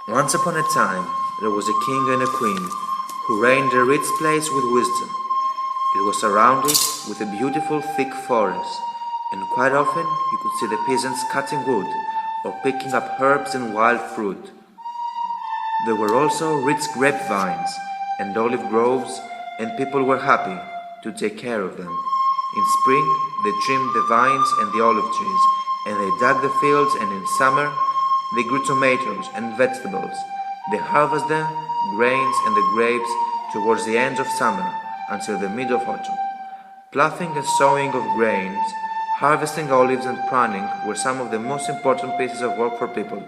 Once upon a time, there was a king and a queen who reigned a rich place with wisdom. It was surrounded with a beautiful thick forest, and quite often you could see the peasants cutting wood or picking up herbs and wild fruit. There were also rich grapevines and olive groves, and people were happy to take care of them. In spring, they trimmed the vines and the olive trees, and they dug the fields, and in summer, they grew tomatoes and vegetables. They harvested the grains and the grapes towards the end of summer until the mid of autumn. Ploughing and sowing of grains, harvesting olives and pruning were some of the most important pieces of work for people.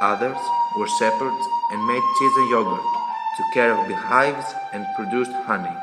Others were shepherds and made cheese and yogurt, took care of beehives and produced honey.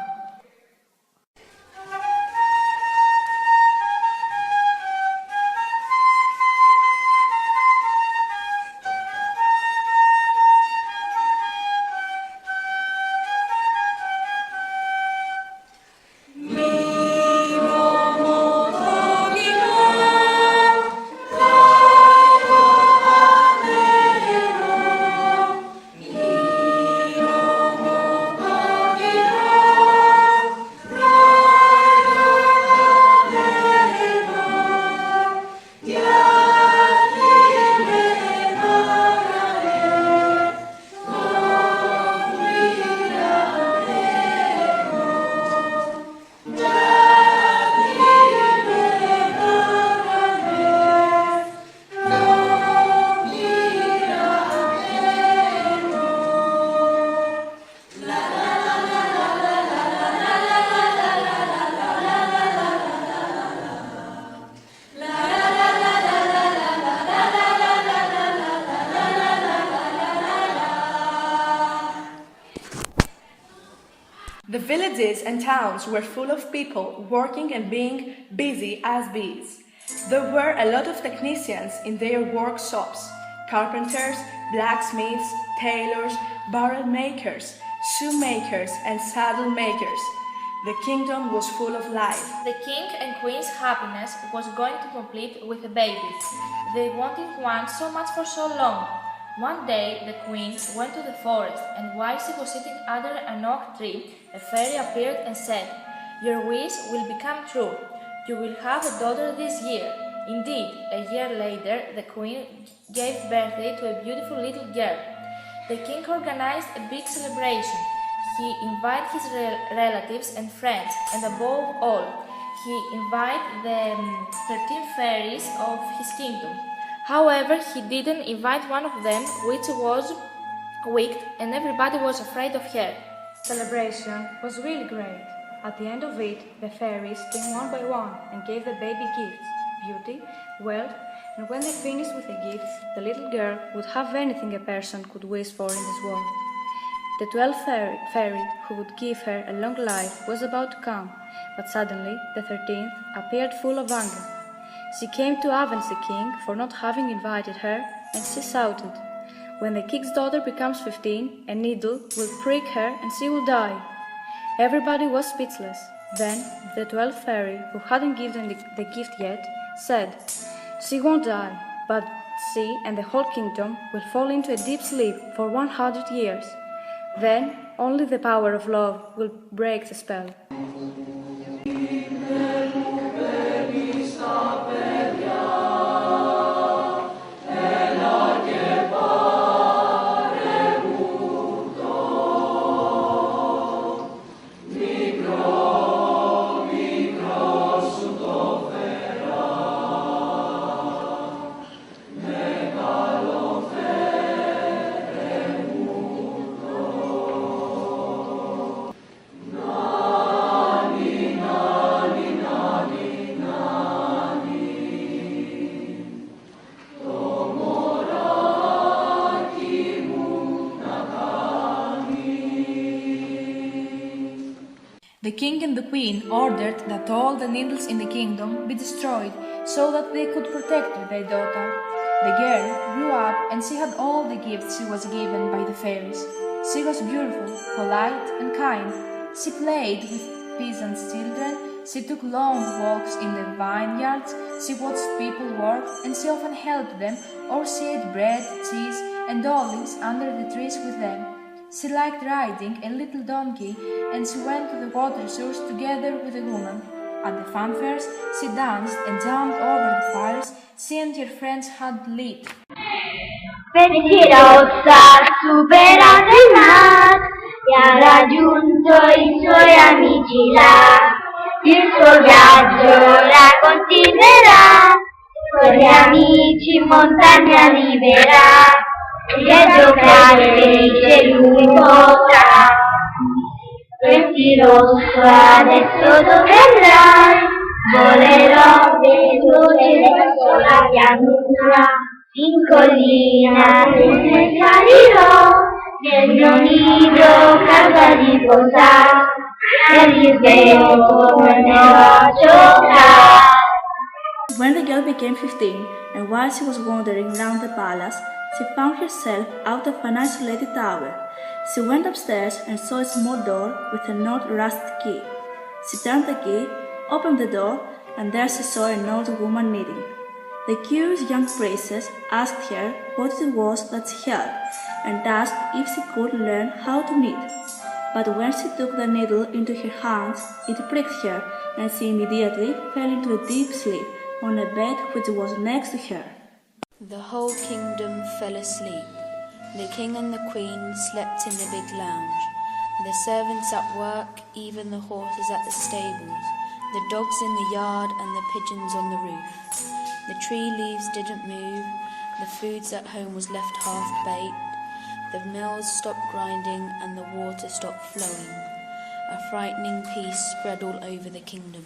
The villages and towns were full of people working and being busy as bees. There were a lot of technicians in their workshops: carpenters, blacksmiths, tailors, barrel makers, shoemakers, and saddle makers. The kingdom was full of life. The king and queen's happiness was going to complete with a baby. They wanted one so much for so long. One day the queen went to the forest, and while she was sitting under an oak tree, a fairy appeared and said, "Your wish will become true. You will have a daughter this year." Indeed, a year later, the queen gave birth to a beautiful little girl. The king organized a big celebration. He invited his relatives and friends, and above all, he invited the 13 fairies of his kingdom. However, he didn't invite one of them, which was wicked, and everybody was afraid of her. Celebration was really great. At the end of it, the fairies came one by one and gave the baby gifts: beauty, wealth, and when they finished with the gifts, the little girl would have anything a person could wish for in this world. The 12th fairy who would give her a long life was about to come, but suddenly the 13th appeared full of anger. She came to avenge the king for not having invited her, and she shouted, "When the king's daughter becomes 15, a needle will prick her and she will die." Everybody was speechless. Then the 12th fairy, who hadn't given the gift yet, said, "She won't die, but she and the whole kingdom will fall into a deep sleep for 100 years. Then only the power of love will break the spell." The king and the queen ordered that all the needles in the kingdom be destroyed so that they could protect their daughter. The girl grew up and she had all the gifts she was given by the fairies. She was beautiful, polite, and kind. She played with peasants' children, she took long walks in the vineyards, she watched people work, and she often helped them, or she ate bread, cheese, and olives under the trees with them. She liked riding a little donkey, and she went to the water source together with a woman. At the fanfares, she danced and jumped over the fires she and her friends had lit. Pensierosa supera il mar e ha raggiunto I suoi amici là. Il suo viaggio la continuerà, con gli amici in montagna arriverà e a giocare felice lui potrà. Pensieroso adesso dove andrai? Volerò dentro verso la pianura. In collina ne salirò, nel mio nido casa di posare, e risveglio tornerò a giocare. When the girl became 15, and while she was wandering round the palace, she found herself out of an isolated tower. She went upstairs and saw a small door with an old rusty key. She turned the key, opened the door, and there she saw an old woman knitting. The curious young princess asked her what it was that she had, and asked if she could learn how to knit. But when she took the needle into her hands, it pricked her, and she immediately fell into a deep sleep on a bed which was next to her. The whole kingdom fell asleep. The king and the queen slept in the big lounge. The servants at work, even the horses at the stables, the dogs in the yard and the pigeons on the roof. The tree leaves didn't move, the foods at home was left half-baked, the mills stopped grinding and the water stopped flowing. A frightening peace spread all over the kingdom.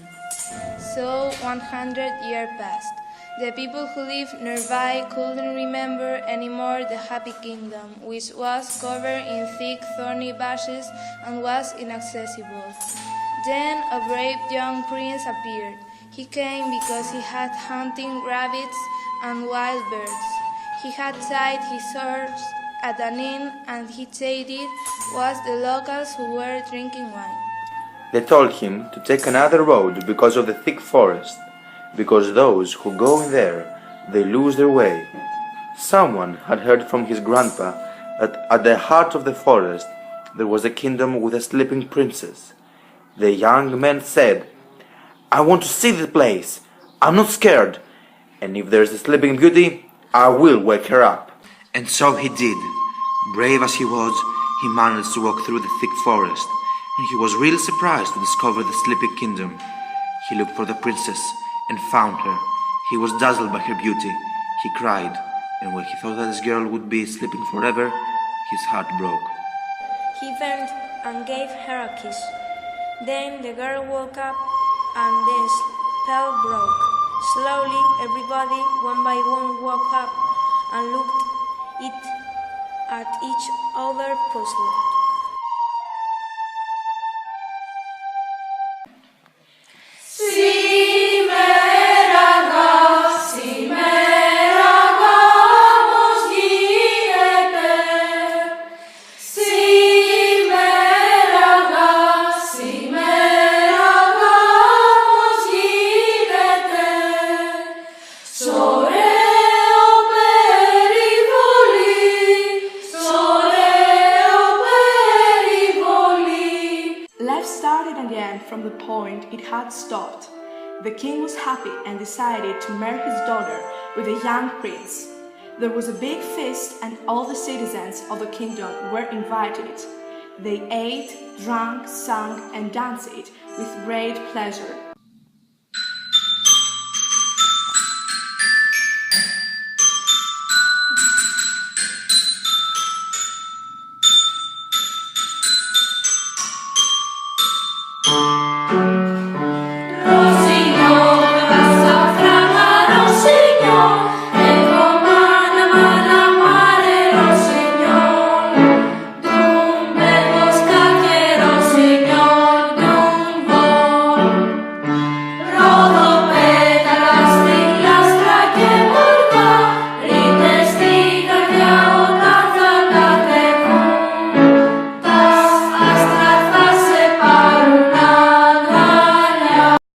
So 100 years passed. The people who lived nearby couldn't remember anymore the happy kingdom, which was covered in thick thorny bushes and was inaccessible. Then a brave young prince appeared. He came because he had hunting rabbits and wild birds. He had tied his horse at an inn, and he said it was the locals who were drinking wine. They told him to take another road because of the thick forest, because those who go in there, they lose their way. Someone had heard from his grandpa that at the heart of the forest there was a kingdom with a sleeping princess. The young man said, "I want to see the place. I'm not scared. And if there's a sleeping beauty, I will wake her up." And so he did. Brave as he was, he managed to walk through the thick forest, and he was really surprised to discover the sleeping kingdom. He looked for the princess and found her. He was dazzled by her beauty. He cried, and when he thought that this girl would be sleeping forever, his heart broke. He bent and gave her a kiss. Then the girl woke up and the spell broke. Slowly, everybody, one by one, woke up and looked at each other puzzled. From the point it had stopped. The king was happy and decided to marry his daughter with a young prince. There was a big feast and all the citizens of the kingdom were invited. They ate, drank, sang and danced with great pleasure.